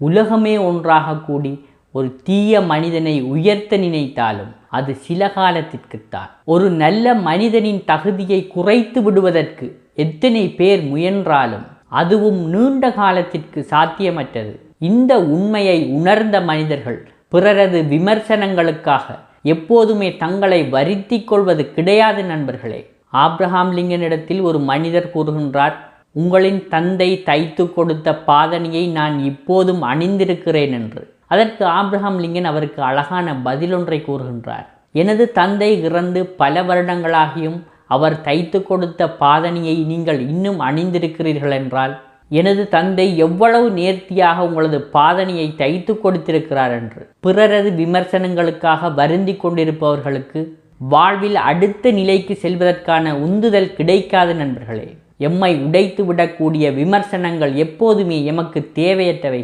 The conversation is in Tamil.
உலகமே ஒன்றாக கூடி ஒரு தீய மனிதனை உயர்த்த நினைத்தாலும் அது சில காலத்திற்குத்தான். ஒரு நல்ல மனிதனின் தகுதியை குறைத்து விடுவதற்கு எத்தனை பேர் முயன்றாலும் அதுவும் நீண்ட காலத்திற்கு சாத்தியமற்றது. இந்த உண்மையை உணர்ந்த மனிதர்கள் பிறரது விமர்சனங்களுக்காக எப்போதுமே தங்களை வருத்தி கொள்வது கிடையாது. நண்பர்களே, ஆப்ரஹாம் லிங்கனிடத்தில் ஒரு மனிதர் கூறுகின்றார், உங்களின் தந்தை தைத்து கொடுத்த பாதணியை நான் இப்போதும் அணிந்திருக்கிறேன் என்று. அதற்கு ஆப்ரஹாம் லிங்கன் அவருக்கு அழகான பதிலொன்றை கூறுகின்றார். எனது தந்தை இறந்து பல வருடங்களாகியும் அவர் தைத்து கொடுத்த பாதணியை நீங்கள் இன்னும் அணிந்திருக்கிறீர்கள் என்றால் எனது தந்தை எவ்வளவு நேர்த்தியாக உங்களது பாதணியை தைத்து கொடுத்திருக்கிறார் என்று. பிறரது விமர்சனங்களுக்காக வருந்தி கொண்டிருப்பவர்களுக்கு வாழ்வில் அடுத்த நிலைக்கு செல்வதற்கான உந்துதல் கிடைக்காது. நண்பர்களே, எம்மை உடைத்து விடக்கூடிய விமர்சனங்கள் எப்போதுமே எமக்கு தேவையற்றவை.